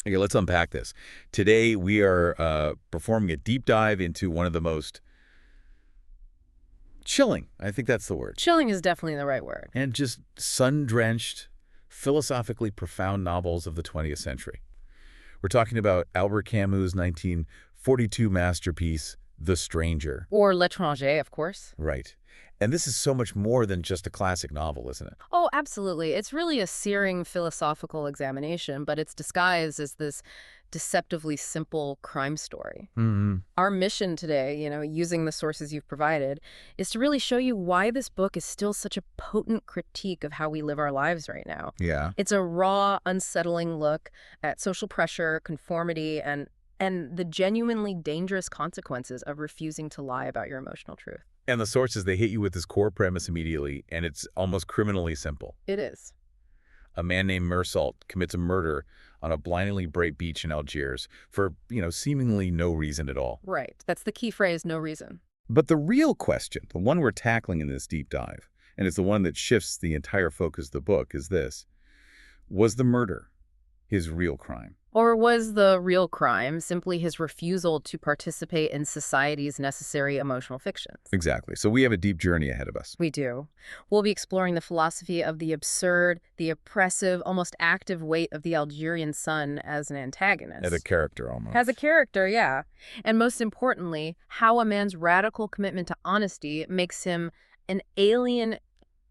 Okay, let's unpack this. Today, we are performing a deep dive into one of the most chilling, I think that's the word, Chilling is definitely the right word. and just sun-drenched, philosophically profound novels of the 20th century. We're talking about Albert Camus' 1942 masterpiece, The Stranger. Or L'étranger, of course. Right. And this is so much more than just a classic novel, isn't it? Oh, absolutely. It's really a searing philosophical examination, but it's disguised as this deceptively simple crime story. Mm-hmm. Our mission today, using the sources you've provided, is to really show you why this book is still such a potent critique of how we live our lives right now. Yeah. It's a raw, unsettling look at social pressure, conformity, and the genuinely dangerous consequences of refusing to lie about your emotional truth. And the sources, they hit you with this core premise immediately, and it's almost criminally simple. It is. A man named Meursault commits a murder on a blindingly bright beach in Algiers for, seemingly no reason at all. Right. That's the key phrase, no reason. But the real question, the one we're tackling in this deep dive, and it's the one that shifts the entire focus of the book, is this. Was the murder his real crime? Or was the real crime simply his refusal to participate in society's necessary emotional fictions? Exactly. So we have a deep journey ahead of us. We do. We'll be exploring the philosophy of the absurd, the oppressive, almost active weight of the Algerian sun as an antagonist. As a character, almost. As a character, yeah. And most importantly, how a man's radical commitment to honesty makes him an alien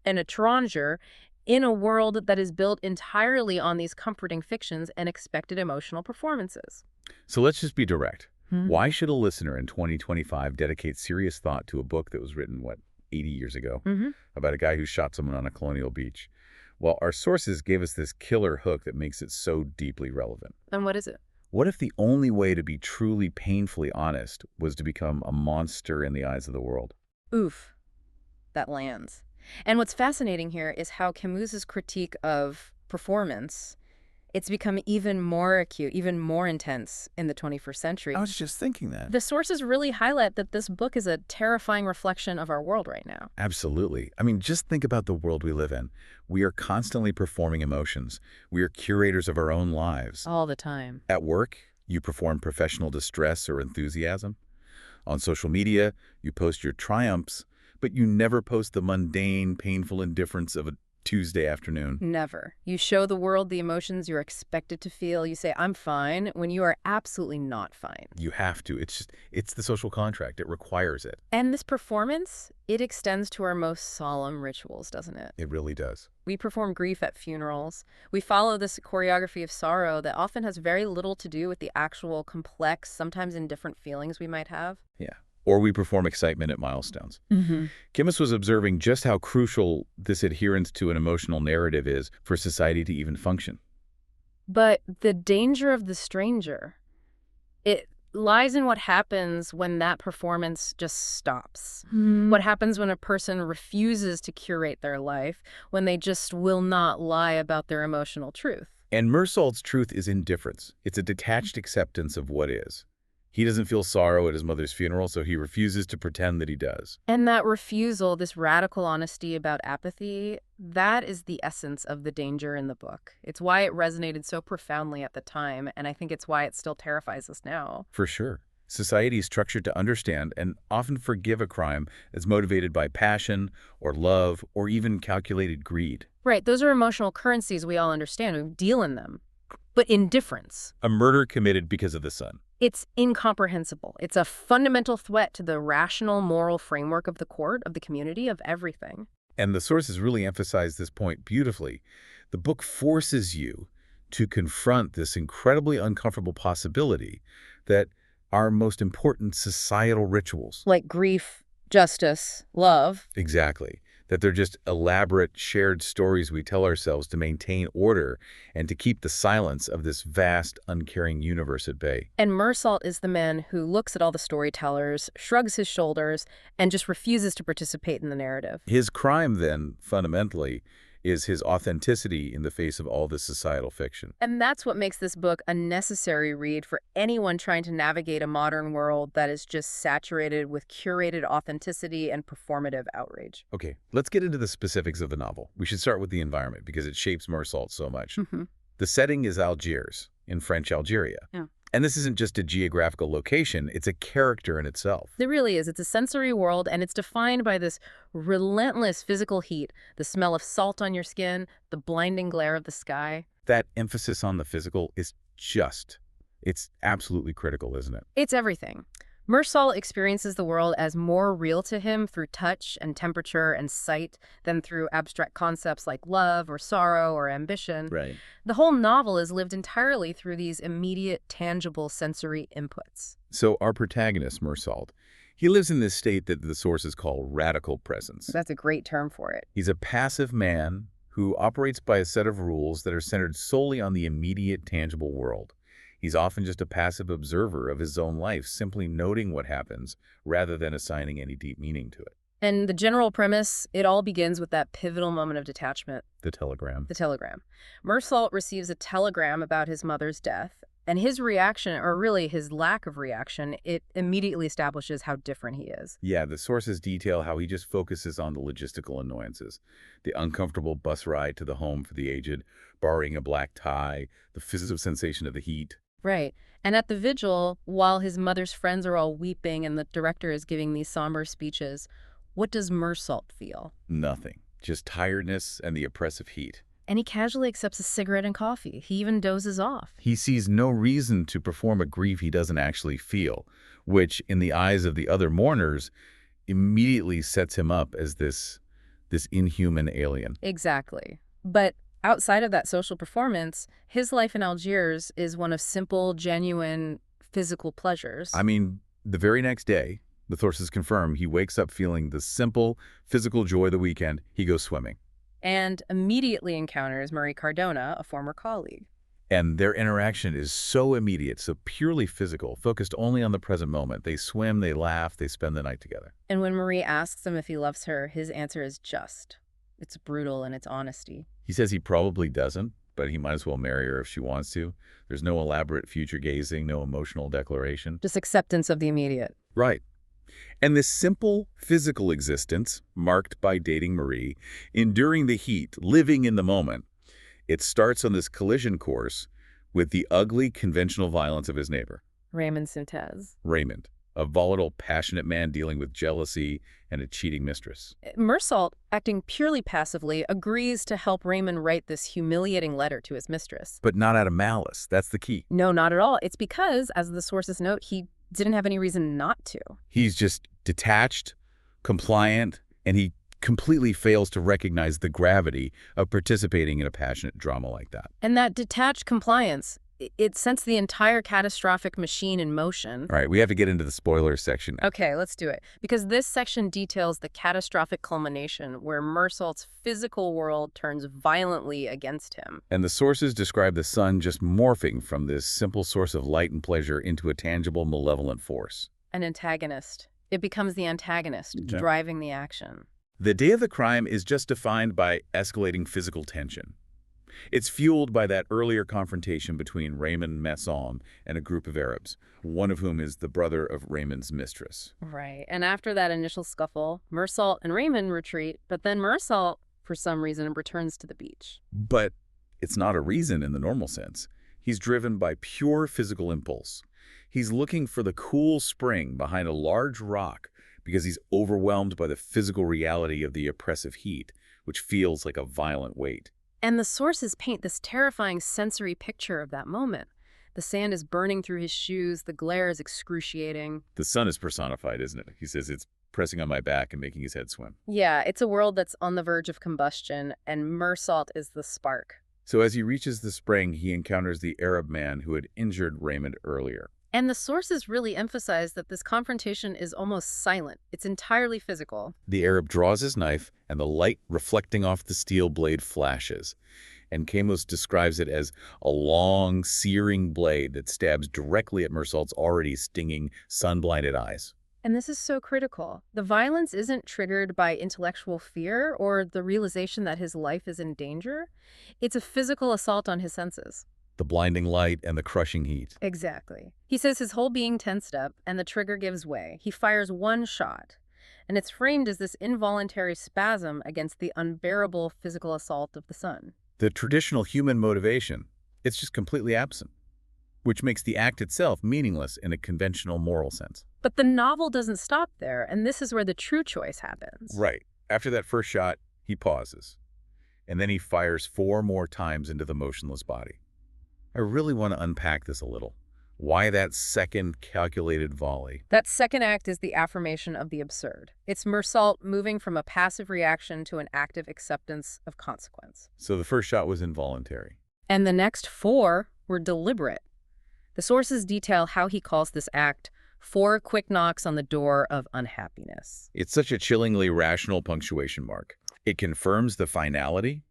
and a étranger in a world that is built entirely on these comforting fictions and expected emotional performances. So let's just be direct. Why should a listener in 2025 dedicate serious thought to a book that was written, 80 years ago, about a guy who shot someone on a colonial beach? Well, our sources gave us this killer hook that makes it so deeply relevant. And what is it? What if the only way to be truly painfully honest was to become a monster in the eyes of the world? Oof. That lands. And what's fascinating here is how Camus's critique of performance, it's become even more acute, even more intense in the 21st century. I was just thinking that. The sources really highlight that this book is a terrifying reflection of our world right now. Absolutely. I mean, just think about the world we live in. We are constantly performing emotions. We are curators of our own lives. All the time. At work, you perform professional distress or enthusiasm. On social media, you post your triumphs, but you never post the mundane, painful indifference of a Tuesday afternoon. Never. You show the world the emotions you're expected to feel. You say, I'm fine, when you are absolutely not fine. You have to. It's the social contract. It requires it. And this performance, it extends to our most solemn rituals, doesn't it? It really does. We perform grief at funerals. We follow this choreography of sorrow that often has very little to do with the actual complex, sometimes indifferent feelings we might have. Yeah. Or we perform excitement at milestones. Camus was observing just how crucial this adherence to an emotional narrative is for society to even function. But the danger of the stranger, it lies in what happens when that performance just stops. What happens when a person refuses to curate their life, when they just will not lie about their emotional truth. And Meursault's truth is indifference. It's a detached acceptance of what is. He doesn't feel sorrow at his mother's funeral, so he refuses to pretend that he does. And that refusal, this radical honesty about apathy, that is the essence of the danger in the book. It's why it resonated so profoundly at the time, and I think it's why it still terrifies us now. For sure. Society is structured to understand and often forgive a crime that's motivated by passion or love or even calculated greed. Right, those are emotional currencies we all understand. We deal in them. But indifference. A murder committed because of the sun. It's incomprehensible. It's a fundamental threat to the rational moral framework of the court, of the community, of everything. And the sources really emphasize this point beautifully. The book forces you to confront this incredibly uncomfortable possibility that our most important societal rituals. Like grief, justice, love. Exactly. That they're just elaborate, shared stories we tell ourselves to maintain order and to keep the silence of this vast, uncaring universe at bay. And Meursault is the man who looks at all the storytellers, shrugs his shoulders, and just refuses to participate in the narrative. His crime, then, fundamentally, is his authenticity in the face of all this societal fiction. And that's what makes this book a necessary read for anyone trying to navigate a modern world that is just saturated with curated authenticity and performative outrage. Okay, let's get into the specifics of the novel. We should start with the environment because it shapes Meursault so much. The setting is Algiers, in French Algeria. Yeah. And this isn't just a geographical location, it's a character in itself. It really is. It's a sensory world, and it's defined by this relentless physical heat, the smell of salt on your skin, the blinding glare of the sky. That emphasis on the physical is it's absolutely critical, isn't it? It's everything. Meursault experiences the world as more real to him through touch and temperature and sight than through abstract concepts like love or sorrow or ambition. Right. The whole novel is lived entirely through these immediate, tangible sensory inputs. So our protagonist, Meursault, he lives in this state that the sources call radical presence. That's a great term for it. He's a passive man who operates by a set of rules that are centered solely on the immediate, tangible world. He's often just a passive observer of his own life, simply noting what happens rather than assigning any deep meaning to it. And the general premise, it all begins with that pivotal moment of detachment. The telegram. The telegram. Meursault receives a telegram about his mother's death, and his reaction, or really his lack of reaction, it immediately establishes how different he is. Yeah, the sources detail how he just focuses on the logistical annoyances. The uncomfortable bus ride to the home for the aged, borrowing a black tie, the physical sensation of the heat. Right. And at the vigil, while his mother's friends are all weeping and the director is giving these somber speeches, what does Meursault feel? Nothing. Just tiredness and the oppressive heat. And he casually accepts a cigarette and coffee. He even dozes off. He sees no reason to perform a grief he doesn't actually feel, which, in the eyes of the other mourners, immediately sets him up as this inhuman alien. Exactly. But outside of that social performance, his life in Algiers is one of simple, genuine physical pleasures. I mean, the very next day, the sources confirm he wakes up feeling the simple physical joy of the weekend. He goes swimming. And immediately encounters Marie Cardona, a former colleague. And their interaction is so immediate, so purely physical, focused only on the present moment. They swim, they laugh, they spend the night together. And when Marie asks him if he loves her, his answer is just. It's brutal in its honesty. He says he probably doesn't, but he might as well marry her if she wants to. There's no elaborate future gazing, no emotional declaration. Just acceptance of the immediate. Right. And this simple physical existence, marked by dating Marie, enduring the heat, living in the moment, it starts on this collision course with the ugly, conventional violence of his neighbor. Raymond Sintez. Raymond, a volatile, passionate man dealing with jealousy and a cheating mistress. Meursault, acting purely passively, agrees to help Raymond write this humiliating letter to his mistress. But not out of malice. That's the key. No, not at all. It's because, as the sources note, he didn't have any reason not to. He's just detached, compliant, and he completely fails to recognize the gravity of participating in a passionate drama like that. And that detached compliance, it sets the entire catastrophic machine in motion. All right, we have to get into the spoilers section now. Okay, let's do it. Because this section details the catastrophic culmination where Meursault's physical world turns violently against him. And the sources describe the sun just morphing from this simple source of light and pleasure into a tangible, malevolent force. An antagonist. It becomes the antagonist, driving the action. The day of the crime is just defined by escalating physical tension. It's fueled by that earlier confrontation between Raymond Meursault and a group of Arabs, one of whom is the brother of Raymond's mistress. Right. And after that initial scuffle, Meursault and Raymond retreat, but then Meursault, for some reason, returns to the beach. But it's not a reason in the normal sense. He's driven by pure physical impulse. He's looking for the cool spring behind a large rock because he's overwhelmed by the physical reality of the oppressive heat, which feels like a violent weight. And the sources paint this terrifying sensory picture of that moment. The sand is burning through his shoes, the glare is excruciating. The sun is personified, isn't it? He says it's pressing on my back and making his head swim. Yeah, it's a world that's on the verge of combustion, and Meursault is the spark. So as he reaches the spring, he encounters the Arab man who had injured Raymond earlier. And the sources really emphasize that this confrontation is almost silent. It's entirely physical. The Arab draws his knife, and the light reflecting off the steel blade flashes. And Camus describes it as a long, searing blade that stabs directly at Meursault's already stinging, sun-blinded eyes. And this is so critical. The violence isn't triggered by intellectual fear or the realization that his life is in danger. It's a physical assault on his senses. The blinding light and the crushing heat. Exactly. He says his whole being tensed up, and the trigger gives way. He fires one shot, and it's framed as this involuntary spasm against the unbearable physical assault of the sun. The traditional human motivation, it's just completely absent. which makes the act itself meaningless in a conventional moral sense. But the novel doesn't stop there, and this is where the true choice happens. Right. After that first shot, he pauses, and then he fires 4 more times into the motionless body. I really want to unpack this a little. Why that second calculated volley? That second act is the affirmation of the absurd. It's Meursault moving from a passive reaction to an active acceptance of consequence. So the first shot was involuntary. And the next 4 were deliberate. The sources detail how he calls this act 4 quick knocks on the door of unhappiness. It's such a chillingly rational punctuation mark. It confirms the finality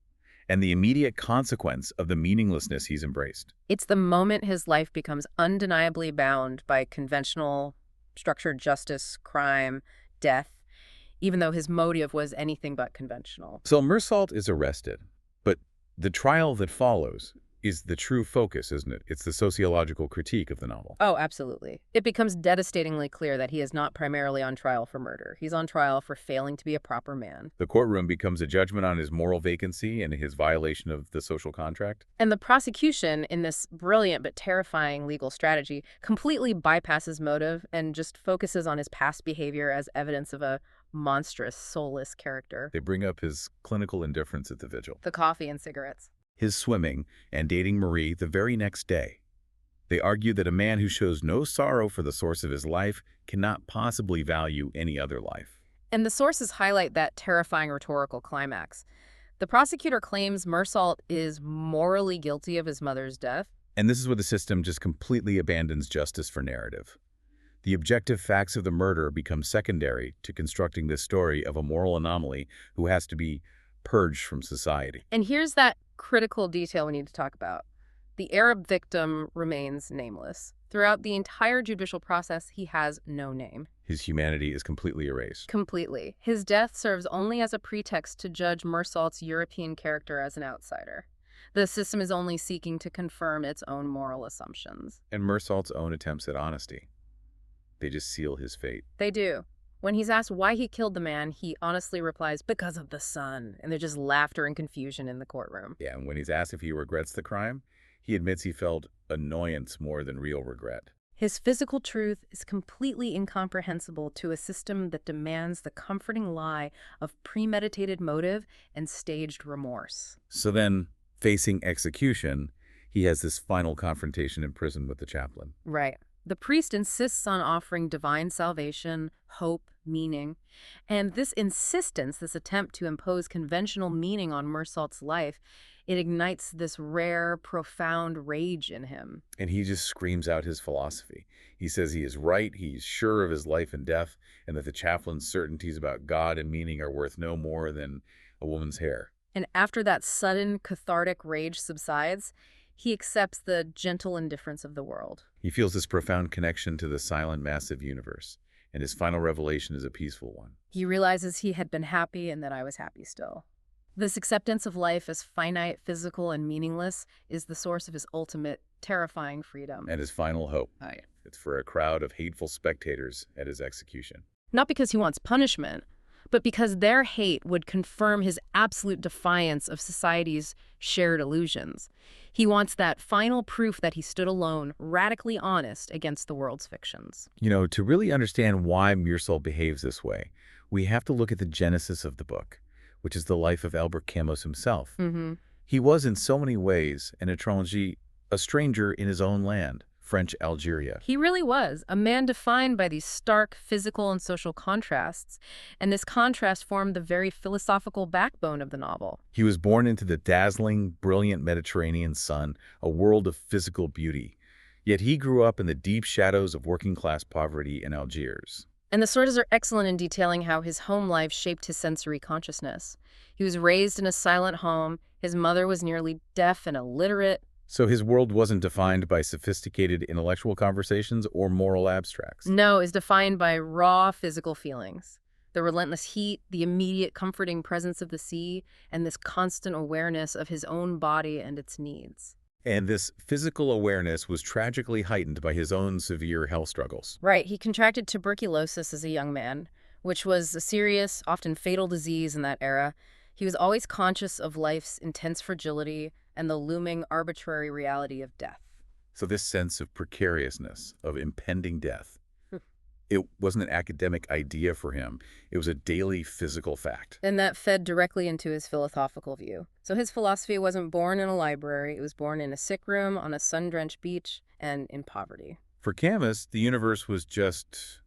and the immediate consequence of the meaninglessness he's embraced. It's the moment his life becomes undeniably bound by conventional, structured justice, crime, death, even though his motive was anything but conventional. So Meursault is arrested, but the trial that follows is the true focus, isn't it? It's the sociological critique of the novel. Oh, absolutely. It becomes devastatingly clear that he is not primarily on trial for murder. He's on trial for failing to be a proper man. The courtroom becomes a judgment on his moral vacancy and his violation of the social contract. And the prosecution, in this brilliant but terrifying legal strategy, completely bypasses motive and just focuses on his past behavior as evidence of a monstrous, soulless character. They bring up his clinical indifference at the vigil, The coffee and cigarettes. his swimming, and dating Marie the very next day. They argue that a man who shows no sorrow for the source of his life cannot possibly value any other life. And the sources highlight that terrifying rhetorical climax. The prosecutor claims Meursault is morally guilty of his mother's death. And this is where the system just completely abandons justice for narrative. The objective facts of the murder become secondary to constructing this story of a moral anomaly who has to be purged from society. And here's that critical detail we need to talk about. The Arab victim remains nameless. Throughout the entire judicial process, he has no name. His humanity is completely erased. Completely. His death serves only as a pretext to judge Meursault's European character as an outsider. The system is only seeking to confirm its own moral assumptions. And Meursault's own attempts at honesty. They just seal his fate. They do. When he's asked why he killed the man, he honestly replies, because of the sun. And there's just laughter and confusion in the courtroom. Yeah, and when he's asked if he regrets the crime, he admits he felt annoyance more than real regret. His physical truth is completely incomprehensible to a system that demands the comforting lie of premeditated motive and staged remorse. So then, facing execution, he has this final confrontation in prison with the chaplain. Right. The priest insists on offering divine salvation, hope, meaning. And this insistence, this attempt to impose conventional meaning on Meursault's life, it ignites this rare, profound rage in him. And he just screams out his philosophy. He says he is right, he's sure of his life and death, and that the chaplain's certainties about God and meaning are worth no more than a woman's hair. And after that sudden, cathartic rage subsides, he accepts the gentle indifference of the world. He feels this profound connection to the silent, massive universe, and his final revelation is a peaceful one. He realizes he had been happy and that I was happy still. This acceptance of life as finite, physical, and meaningless is the source of his ultimate, terrifying freedom. And his final hope. Oh, yeah. It's for a crowd of hateful spectators at his execution. Not because he wants punishment, but because their hate would confirm his absolute defiance of society's shared illusions. He wants that final proof that he stood alone, radically honest against the world's fictions. You know, to really understand why Meursault behaves this way, we have to look at the genesis of the book, which is the life of Albert Camus himself. He was in so many ways an étranger, a stranger in his own land, French Algeria. He really was, a man defined by these stark physical and social contrasts, and this contrast formed the very philosophical backbone of the novel. He was born into the dazzling, brilliant Mediterranean sun, a world of physical beauty. Yet he grew up in the deep shadows of working-class poverty in Algiers. And the sources are excellent in detailing how his home life shaped his sensory consciousness. He was raised in a silent home. His mother was nearly deaf and illiterate. So his world wasn't defined by sophisticated intellectual conversations or moral abstracts. No, is defined by raw physical feelings. The relentless heat, the immediate comforting presence of the sea, and this constant awareness of his own body and its needs. And this physical awareness was tragically heightened by his own severe health struggles. Right, he contracted tuberculosis as a young man, which was a serious, often fatal disease in that era. He was always conscious of life's intense fragility and the looming arbitrary reality of death. So this sense of precariousness, of impending death, it wasn't an academic idea for him. It was a daily physical fact. And that fed directly into his philosophical view. So his philosophy wasn't born in a library. It was born in a sick room, on a sun-drenched beach, and in poverty. For Camus, the universe was just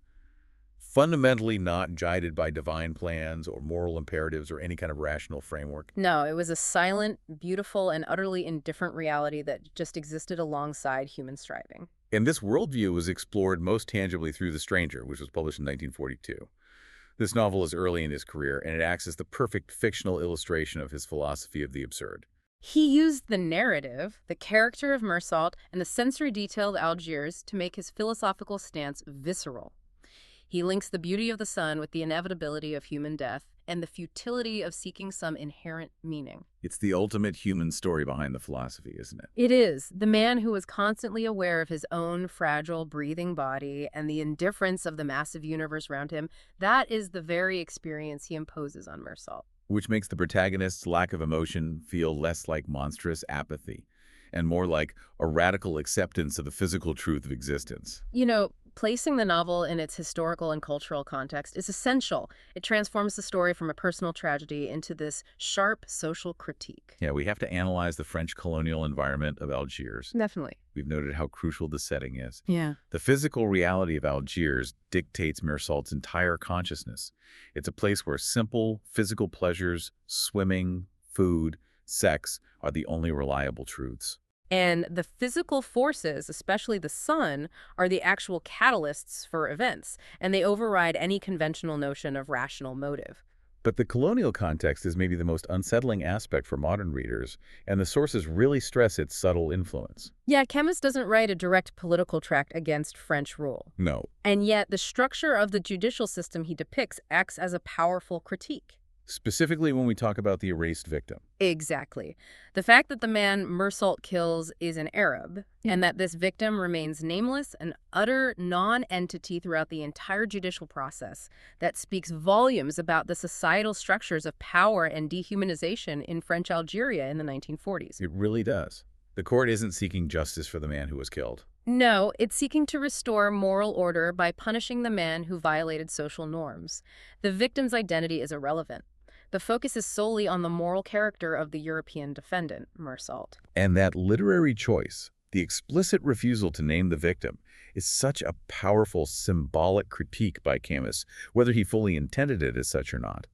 fundamentally not guided by divine plans or moral imperatives or any kind of rational framework. No, it was a silent, beautiful, and utterly indifferent reality that just existed alongside human striving. And this worldview was explored most tangibly through The Stranger, which was published in 1942. This novel is early in his career, and it acts as the perfect fictional illustration of his philosophy of the absurd. He used the narrative, the character of Meursault, and the sensory detail of Algiers to make his philosophical stance visceral. He links the beauty of the sun with the inevitability of human death and the futility of seeking some inherent meaning. It's the ultimate human story behind the philosophy, isn't it? It is. The man who was constantly aware of his own fragile, breathing body and the indifference of the massive universe around him, that is the very experience he imposes on Meursault. Which makes the protagonist's lack of emotion feel less like monstrous apathy and more like a radical acceptance of the physical truth of existence. You know, placing the novel in its historical and cultural context is essential. It transforms the story from a personal tragedy into this sharp social critique. Yeah, we have to analyze the French colonial environment of Algiers. Definitely. We've noted how crucial the setting is. Yeah. The physical reality of Algiers dictates Meursault's entire consciousness. It's a place where simple physical pleasures, swimming, food, sex, are the only reliable truths. And the physical forces, especially the sun, are the actual catalysts for events, and they override any conventional notion of rational motive. But the colonial context is maybe the most unsettling aspect for modern readers, and the sources really stress its subtle influence. Yeah, Camus doesn't write a direct political tract against French rule. No. And yet the structure of the judicial system he depicts acts as a powerful critique. Specifically when we talk about the erased victim. Exactly. The fact that the man Meursault kills is an Arab, and that this victim remains nameless, an utter non-entity throughout the entire judicial process, that speaks volumes about the societal structures of power and dehumanization in French Algeria in the 1940s. It really does. The court isn't seeking justice for the man who was killed. No, it's seeking to restore moral order by punishing the man who violated social norms. The victim's identity is irrelevant. The focus is solely on the moral character of the European defendant, Meursault. And that literary choice, the explicit refusal to name the victim, is such a powerful symbolic critique by Camus, whether he fully intended it as such or not.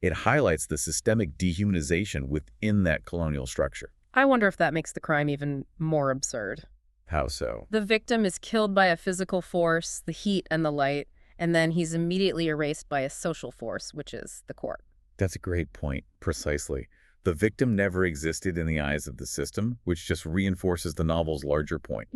It highlights the systemic dehumanization within that colonial structure. I wonder if that makes the crime even more absurd. How so? The victim is killed by a physical force, the heat and the light, and then he's immediately erased by a social force, which is the court. That's a great point, precisely. The victim never existed in the eyes of the system, which just reinforces the novel's larger point.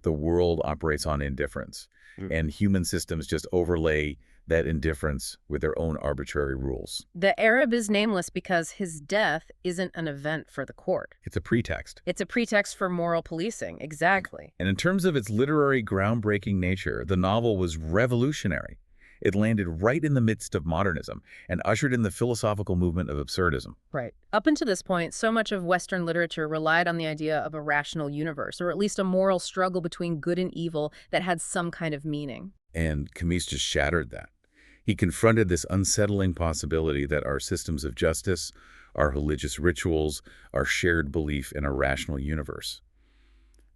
The world operates on indifference, and human systems just overlay that indifference with their own arbitrary rules. The Arab is nameless because his death isn't an event for the court. It's a pretext. It's a pretext for moral policing, exactly. And in terms of its literary groundbreaking nature, the novel was revolutionary. It landed right in the midst of modernism and ushered in the philosophical movement of absurdism. Right. Up until this point, so much of Western literature relied on the idea of a rational universe, or at least a moral struggle between good and evil that had some kind of meaning. And Camus just shattered that. He confronted this unsettling possibility that our systems of justice, our religious rituals, our shared belief in a rational universe,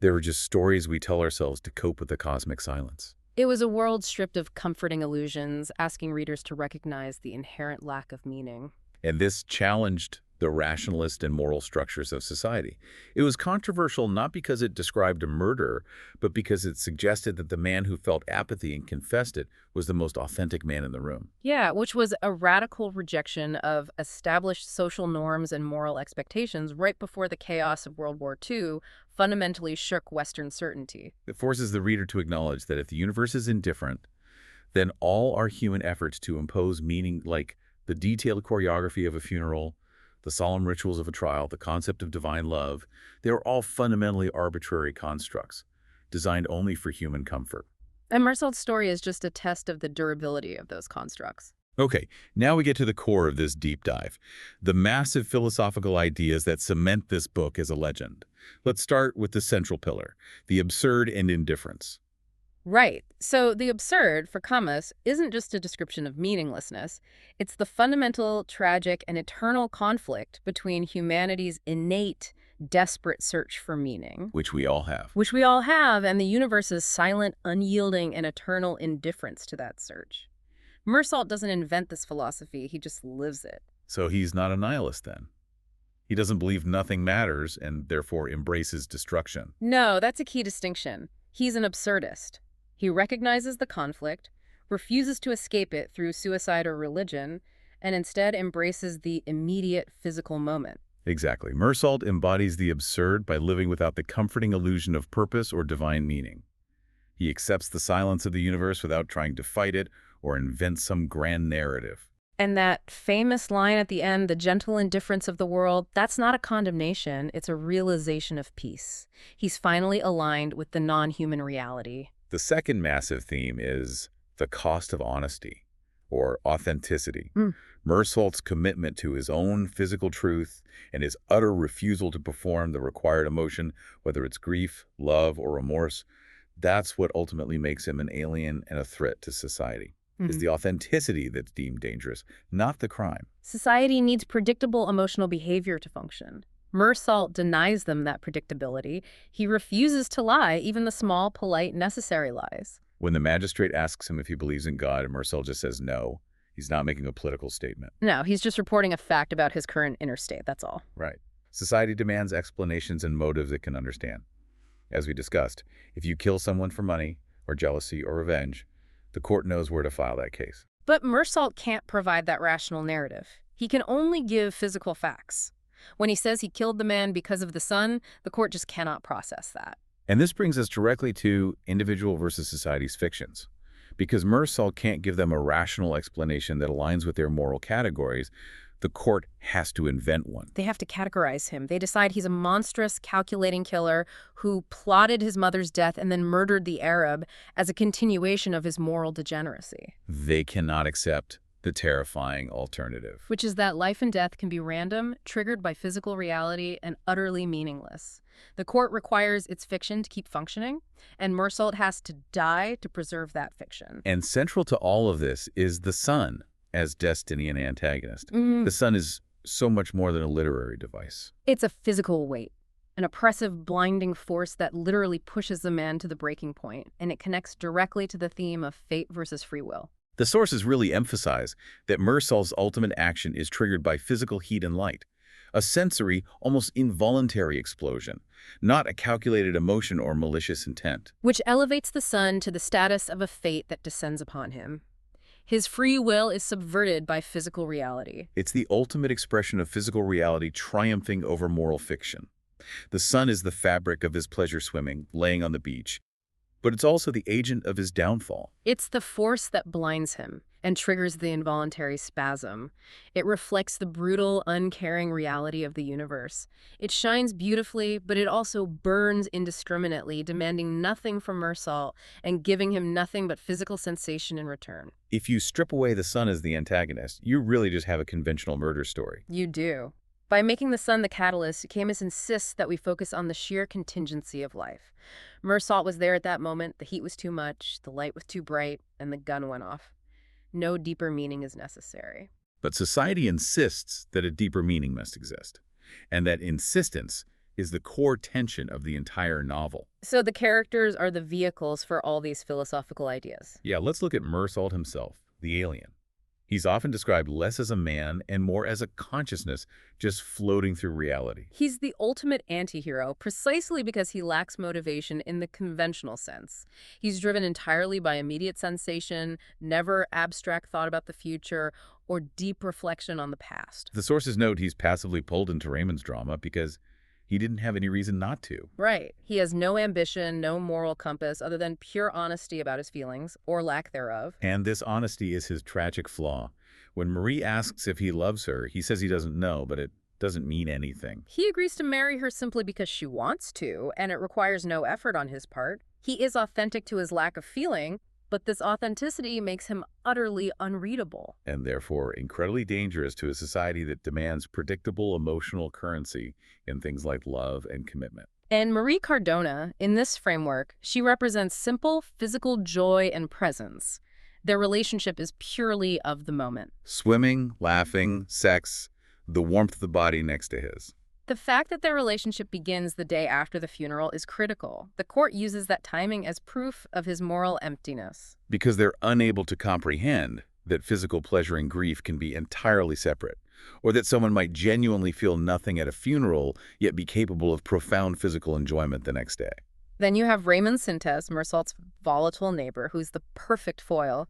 they were just stories we tell ourselves to cope with the cosmic silence. It was a world stripped of comforting illusions, asking readers to recognize the inherent lack of meaning. And this challenged the rationalist and moral structures of society. It was controversial not because it described a murder, but because it suggested that the man who felt apathy and confessed it was the most authentic man in the room. Yeah, which was a radical rejection of established social norms and moral expectations right before the chaos of World War II fundamentally shook Western certainty. It forces the reader to acknowledge that if the universe is indifferent, then all our human efforts to impose meaning, like the detailed choreography of a funeral, the solemn rituals of a trial, the concept of divine love, they are all fundamentally arbitrary constructs, designed only for human comfort. And Meursault's story is just a test of the durability of those constructs. Okay, now we get to the core of this deep dive, the massive philosophical ideas that cement this book as a legend. Let's start with the central pillar, the absurd and indifference. Right. So the absurd, for Camus, isn't just a description of meaninglessness. It's the fundamental, tragic, and eternal conflict between humanity's innate, desperate search for meaning, Which we all have. which we all have, and the universe's silent, unyielding, and eternal indifference to that search. Meursault doesn't invent this philosophy, he just lives it. So he's not a nihilist then. He doesn't believe nothing matters and therefore embraces destruction. No, that's a key distinction. He's an absurdist. He recognizes the conflict, refuses to escape it through suicide or religion, and instead embraces the immediate physical moment. Exactly. Meursault embodies the absurd by living without the comforting illusion of purpose or divine meaning. He accepts the silence of the universe without trying to fight it or invent some grand narrative. And that famous line at the end, the gentle indifference of the world, that's not a condemnation, it's a realization of peace. He's finally aligned with the non-human reality. The second massive theme is the cost of honesty, or authenticity. Meursault's commitment to his own physical truth and his utter refusal to perform the required emotion, whether it's grief, love, or remorse, that's what ultimately makes him an alien and a threat to society. It's the authenticity that's deemed dangerous, not the crime. Society needs predictable emotional behavior to function. Meursault denies them that predictability. He refuses to lie, even the small, polite, necessary lies. When the magistrate asks him if he believes in God, and Meursault just says no, he's not making a political statement. No, he's just reporting a fact about his current inner state, that's all. Right. Society demands explanations and motives it can understand. As we discussed, if you kill someone for money, or jealousy, or revenge, the court knows where to file that case. But Meursault can't provide that rational narrative. He can only give physical facts. When he says he killed the man because of the sun, the court just cannot process that. And this brings us directly to individual versus society's fictions. Because Meursault can't give them a rational explanation that aligns with their moral categories, the court has to invent one. They have to categorize him. They decide he's a monstrous, calculating killer who plotted his mother's death and then murdered the Arab as a continuation of his moral degeneracy. They cannot accept the terrifying alternative. Which is that life and death can be random, triggered by physical reality, and utterly meaningless. The court requires its fiction to keep functioning, and Meursault has to die to preserve that fiction. And central to all of this is the sun as destiny and antagonist. The sun is so much more than a literary device. It's a physical weight, an oppressive, blinding force that literally pushes the man to the breaking point, and it connects directly to the theme of fate versus free will. The sources really emphasize that Meursault's ultimate action is triggered by physical heat and light, a sensory, almost involuntary explosion, not a calculated emotion or malicious intent. Which elevates the sun to the status of a fate that descends upon him. His free will is subverted by physical reality. It's the ultimate expression of physical reality triumphing over moral fiction. The sun is the fabric of his pleasure swimming, laying on the beach, but it's also the agent of his downfall. It's the force that blinds him and triggers the involuntary spasm. It reflects the brutal, uncaring reality of the universe. It shines beautifully, but it also burns indiscriminately, demanding nothing from Meursault and giving him nothing but physical sensation in return. If you strip away the sun as the antagonist, you really just have a conventional murder story. You do. By making the sun the catalyst, Camus insists that we focus on the sheer contingency of life. Meursault was there at that moment, the heat was too much, the light was too bright, and the gun went off. No deeper meaning is necessary. But society insists that a deeper meaning must exist, and that insistence is the core tension of the entire novel. So the characters are the vehicles for all these philosophical ideas. Yeah, let's look at Meursault himself, the alien. He's often described less as a man and more as a consciousness just floating through reality. He's the ultimate anti-hero precisely because he lacks motivation in the conventional sense. He's driven entirely by immediate sensation, never abstract thought about the future, or deep reflection on the past. The sources note he's passively pulled into Raymond's drama because he didn't have any reason not to. Right. He has no ambition, no moral compass other than pure honesty about his feelings, or lack thereof. And this honesty is his tragic flaw. When Marie asks if he loves her, he says he doesn't know, but it doesn't mean anything. He agrees to marry her simply because she wants to, and it requires no effort on his part. He is authentic to his lack of feeling, But this authenticity makes him utterly unreadable. And therefore incredibly dangerous to a society that demands predictable emotional currency in things like love and commitment. And Marie Cardona, in this framework, she represents simple physical joy and presence. Their relationship is purely of the moment. Swimming, laughing, sex, the warmth of the body next to his. The fact that their relationship begins the day after the funeral is critical. The court uses that timing as proof of his moral emptiness. Because they're unable to comprehend that physical pleasure and grief can be entirely separate, or that someone might genuinely feel nothing at a funeral, yet be capable of profound physical enjoyment the next day. Then you have Raymond Sintes, Meursault's volatile neighbor, who's the perfect foil.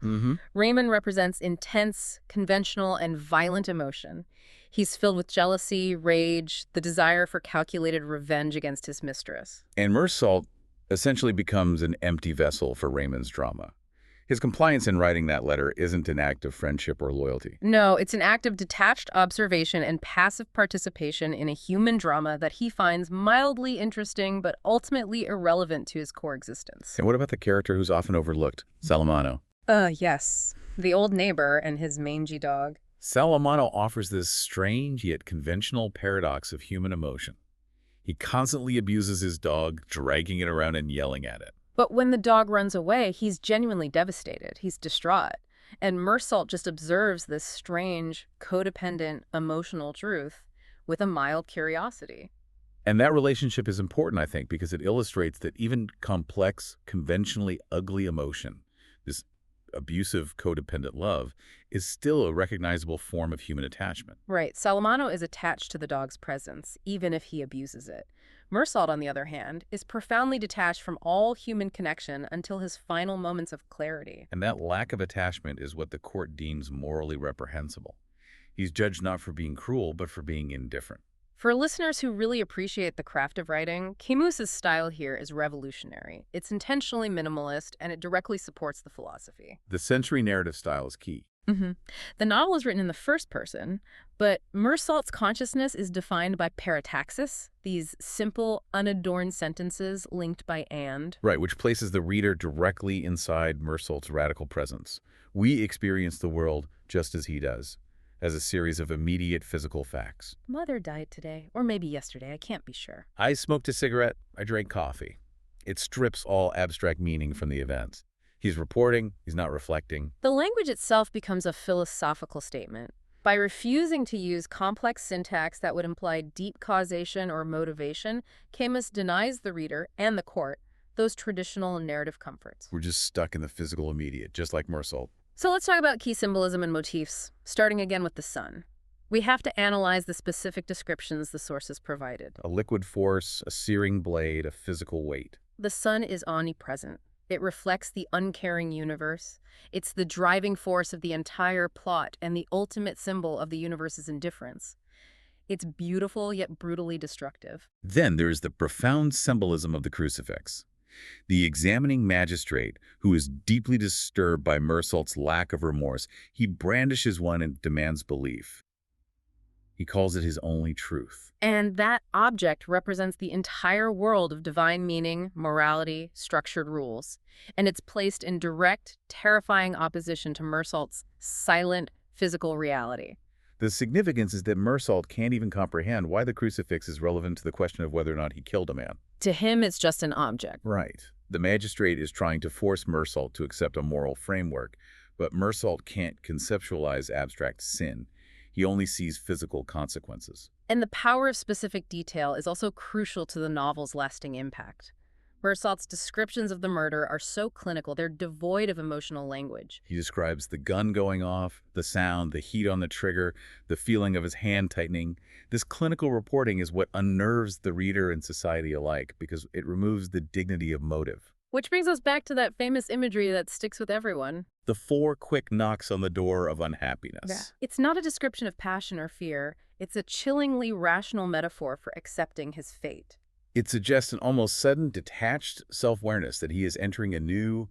Raymond represents intense, conventional, and violent emotion. He's filled with jealousy, rage, the desire for calculated revenge against his mistress. And Meursault essentially becomes an empty vessel for Raymond's drama. His compliance in writing that letter isn't an act of friendship or loyalty. No, it's an act of detached observation and passive participation in a human drama that he finds mildly interesting but ultimately irrelevant to his core existence. And what about the character who's often overlooked, Salamano? Yes. The old neighbor and his mangy dog. Salamano offers this strange yet conventional paradox of human emotion. He constantly abuses his dog, dragging it around and yelling at it. But when the dog runs away, he's genuinely devastated. He's distraught. And Meursault just observes this strange, codependent, emotional truth with a mild curiosity. And that relationship is important, I think, because it illustrates that even complex, conventionally ugly emotion, this abusive, codependent love, is still a recognizable form of human attachment. Right. Salamano is attached to the dog's presence, even if he abuses it. Meursault, on the other hand, is profoundly detached from all human connection until his final moments of clarity. And that lack of attachment is what the court deems morally reprehensible. He's judged not for being cruel, but for being indifferent. For listeners who really appreciate the craft of writing, Camus's style here is revolutionary. It's intentionally minimalist, and it directly supports the philosophy. The sensory narrative style is key. The novel is written in the first person, but Meursault's consciousness is defined by parataxis, these simple, unadorned sentences linked by and. Right, which places the reader directly inside Meursault's radical presence. We experience the world just as he does, as a series of immediate physical facts. Mother died today, or maybe yesterday, I can't be sure. I smoked a cigarette, I drank coffee. It strips all abstract meaning from the events. He's reporting, he's not reflecting. The language itself becomes a philosophical statement. By refusing to use complex syntax that would imply deep causation or motivation, Camus denies the reader and the court those traditional narrative comforts. We're just stuck in the physical immediate, just like Meursault. So let's talk about key symbolism and motifs, starting again with the sun. We have to analyze the specific descriptions the sources provided. A liquid force, a searing blade, a physical weight. The sun is omnipresent. It reflects the uncaring universe. It's the driving force of the entire plot and the ultimate symbol of the universe's indifference. It's beautiful yet brutally destructive. Then there's the profound symbolism of the crucifix. The examining magistrate, who is deeply disturbed by Meursault's lack of remorse, he brandishes one and demands belief. He calls it his only truth. And that object represents the entire world of divine meaning, morality, structured rules. And it's placed in direct, terrifying opposition to Meursault's silent, physical reality. The significance is that Meursault can't even comprehend why the crucifix is relevant to the question of whether or not he killed a man. To him, it's just an object. Right. The magistrate is trying to force Meursault to accept a moral framework, but Meursault can't conceptualize abstract sin. He only sees physical consequences. And the power of specific detail is also crucial to the novel's lasting impact. Meursault's descriptions of the murder are so clinical, they're devoid of emotional language. He describes the gun going off, the sound, the heat on the trigger, the feeling of his hand tightening. This clinical reporting is what unnerves the reader and society alike because it removes the dignity of motive. Which brings us back to that famous imagery that sticks with everyone. The 4 quick knocks on the door of unhappiness. Yeah. It's not a description of passion or fear. It's a chillingly rational metaphor for accepting his fate. It suggests an almost sudden, detached self-awareness that he is entering a new,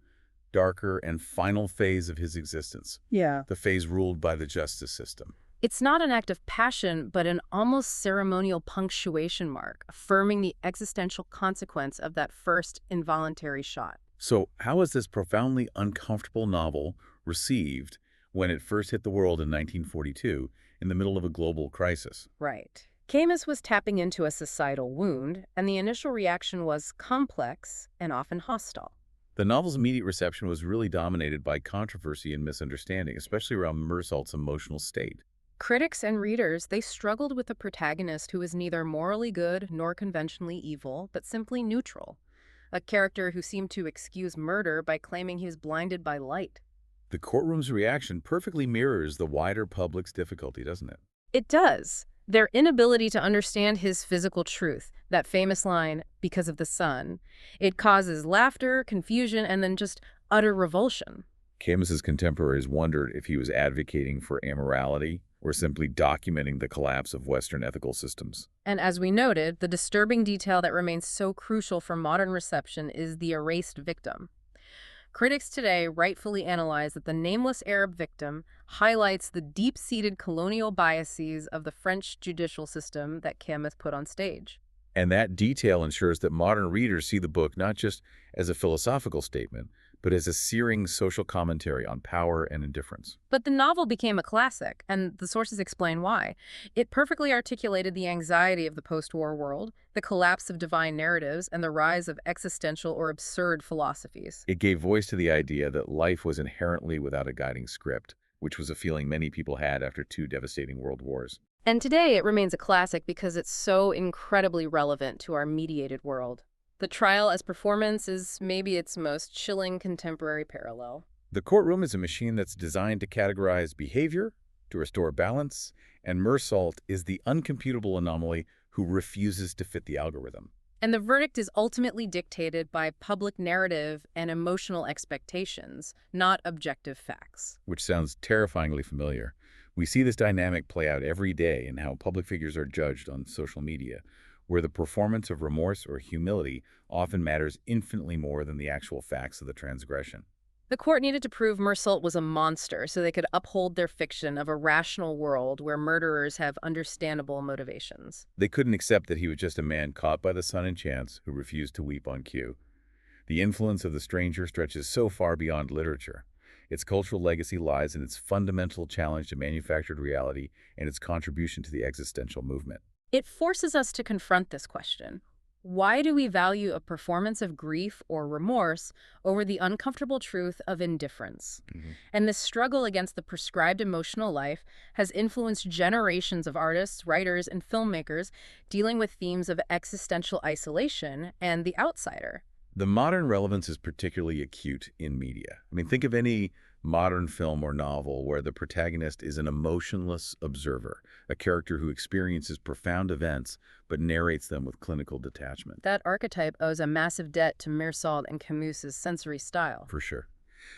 darker, and final phase of his existence. Yeah. The phase ruled by the justice system. It's not an act of passion, but an almost ceremonial punctuation mark, affirming the existential consequence of that first involuntary shot. So how was this profoundly uncomfortable novel received when it first hit the world in 1942 in the middle of a global crisis? Right. Camus was tapping into a societal wound, and the initial reaction was complex and often hostile. The novel's immediate reception was really dominated by controversy and misunderstanding, especially around Meursault's emotional state. Critics and readers, they struggled with a protagonist who was neither morally good nor conventionally evil, but simply neutral. A character who seemed to excuse murder by claiming he was blinded by light. The courtroom's reaction perfectly mirrors the wider public's difficulty, doesn't it? It does. Their inability to understand his physical truth, that famous line, because of the sun, it causes laughter, confusion, and then just utter revulsion. Camus's contemporaries wondered if he was advocating for amorality or simply documenting the collapse of Western ethical systems. And as we noted, the disturbing detail that remains so crucial for modern reception is the erased victim. Critics today rightfully analyze that the nameless Arab victim highlights the deep-seated colonial biases of the French judicial system that Camus put on stage. And that detail ensures that modern readers see the book not just as a philosophical statement, but as a searing social commentary on power and indifference. But the novel became a classic, and the sources explain why. It perfectly articulated the anxiety of the post-war world, the collapse of divine narratives, and the rise of existential or absurd philosophies. It gave voice to the idea that life was inherently without a guiding script, which was a feeling many people had after two devastating world wars. And today it remains a classic because it's so incredibly relevant to our mediated world. The trial as performance is maybe its most chilling contemporary parallel. The courtroom is a machine that's designed to categorize behavior, to restore balance, and Meursault is the uncomputable anomaly who refuses to fit the algorithm. And the verdict is ultimately dictated by public narrative and emotional expectations, not objective facts. Which sounds terrifyingly familiar. We see this dynamic play out every day in how public figures are judged on social media, where the performance of remorse or humility often matters infinitely more than the actual facts of the transgression. The court needed to prove Meursault was a monster so they could uphold their fiction of a rational world where murderers have understandable motivations. They couldn't accept that he was just a man caught by the sun and chance who refused to weep on cue. The influence of the stranger stretches so far beyond literature. Its cultural legacy lies in its fundamental challenge to manufactured reality and its contribution to the existential movement. It forces us to confront this question. Why do we value a performance of grief or remorse over the uncomfortable truth of indifference? And this struggle against the prescribed emotional life has influenced generations of artists, writers, and filmmakers dealing with themes of existential isolation and the outsider. The modern relevance is particularly acute in media. Think of any modern film or novel where the protagonist is an emotionless observer, a character who experiences profound events but narrates them with clinical detachment. That archetype owes a massive debt to Meursault and Camus's sensory style. For sure.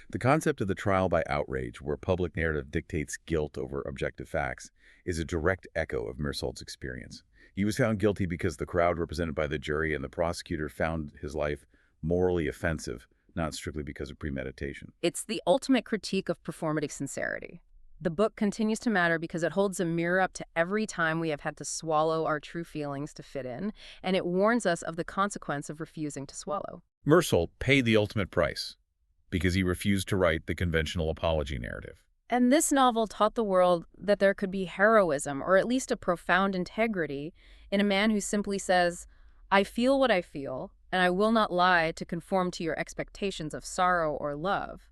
The concept of the trial by outrage, where public narrative dictates guilt over objective facts, is a direct echo of Meursault's experience. He was found guilty because the crowd represented by the jury and the prosecutor found his life morally offensive, not strictly because of premeditation. It's the ultimate critique of performative sincerity. The book continues to matter because it holds a mirror up to every time we have had to swallow our true feelings to fit in, and it warns us of the consequence of refusing to swallow. Meursault paid the ultimate price because he refused to write the conventional apology narrative. And this novel taught the world that there could be heroism, or at least a profound integrity, in a man who simply says, "I feel what I feel, and I will not lie to conform to your expectations of sorrow or love."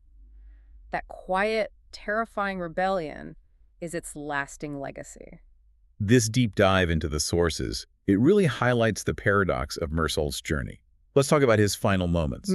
That quiet, terrifying rebellion is its lasting legacy. This deep dive into the sources, it really highlights the paradox of Meursault's journey. Let's talk about his final moments.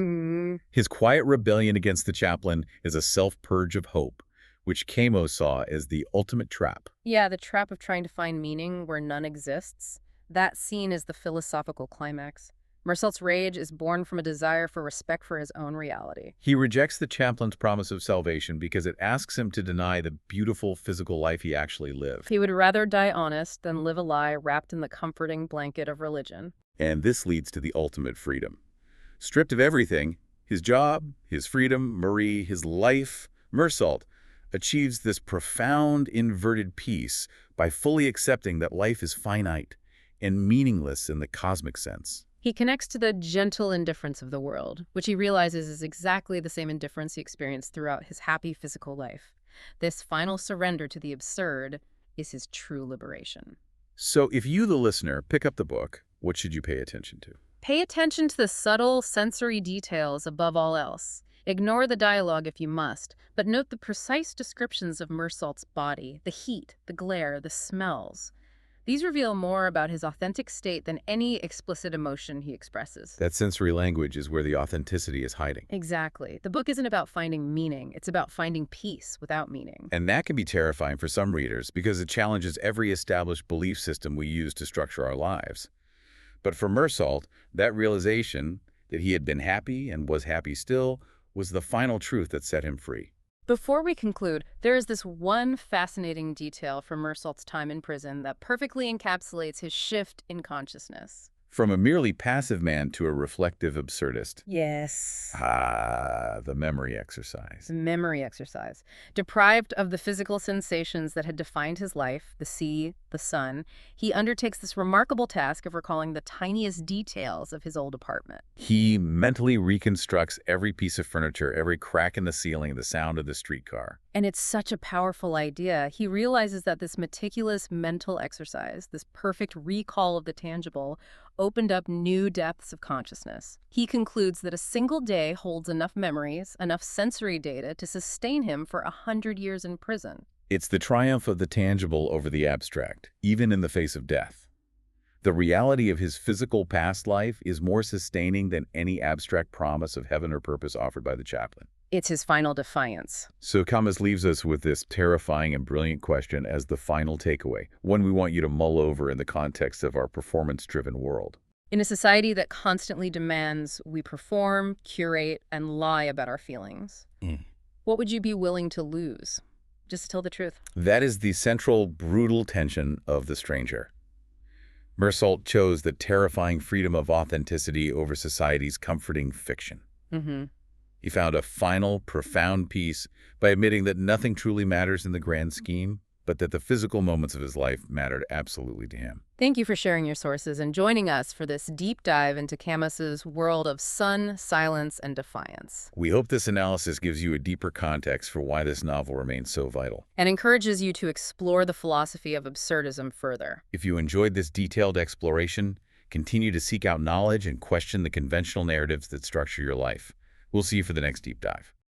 His quiet rebellion against the chaplain is a self-purge of hope, which Camus saw as the ultimate trap. Yeah, the trap of trying to find meaning where none exists. That scene is the philosophical climax. Meursault's rage is born from a desire for respect for his own reality. He rejects the chaplain's promise of salvation because it asks him to deny the beautiful physical life he actually lived. He would rather die honest than live a lie wrapped in the comforting blanket of religion. And this leads to the ultimate freedom. Stripped of everything, his job, his freedom, Marie, his life, Meursault achieves this profound inverted peace by fully accepting that life is finite and meaningless in the cosmic sense. He connects to the gentle indifference of the world, which he realizes is exactly the same indifference he experienced throughout his happy physical life. This final surrender to the absurd is his true liberation. So if you, the listener, pick up the book, what should you pay attention to? Pay attention to the subtle sensory details above all else. Ignore the dialogue if you must, but note the precise descriptions of Meursault's body, the heat, the glare, the smells. These reveal more about his authentic state than any explicit emotion he expresses. That sensory language is where the authenticity is hiding. Exactly. The book isn't about finding meaning. It's about finding peace without meaning. And that can be terrifying for some readers because it challenges every established belief system we use to structure our lives. But for Meursault, that realization that he had been happy and was happy still was the final truth that set him free. Before we conclude, there is this one fascinating detail from Meursault's time in prison that perfectly encapsulates his shift in consciousness. From a merely passive man to a reflective absurdist. Yes. The memory exercise. The memory exercise. Deprived of the physical sensations that had defined his life, the sea, the sun, he undertakes this remarkable task of recalling the tiniest details of his old apartment. He mentally reconstructs every piece of furniture, every crack in the ceiling, the sound of the streetcar. And it's such a powerful idea. He realizes that this meticulous mental exercise, this perfect recall of the tangible, opened up new depths of consciousness. He concludes that a single day holds enough memories, enough sensory data to sustain him for 100 years in prison. It's the triumph of the tangible over the abstract, even in the face of death. The reality of his physical past life is more sustaining than any abstract promise of heaven or purpose offered by the chaplain. It's his final defiance. So Camus leaves us with this terrifying and brilliant question as the final takeaway, one we want you to mull over in the context of our performance-driven world. In a society that constantly demands we perform, curate, and lie about our feelings, what would you be willing to lose? Just to tell the truth. That is the central, brutal tension of The Stranger. Meursault chose the terrifying freedom of authenticity over society's comforting fiction. He found a final, profound peace by admitting that nothing truly matters in the grand scheme, but that the physical moments of his life mattered absolutely to him. Thank you for sharing your sources and joining us for this deep dive into Camus's world of sun, silence, and defiance. We hope this analysis gives you a deeper context for why this novel remains so vital. And encourages you to explore the philosophy of absurdism further. If you enjoyed this detailed exploration, continue to seek out knowledge and question the conventional narratives that structure your life. We'll see you for the next deep dive.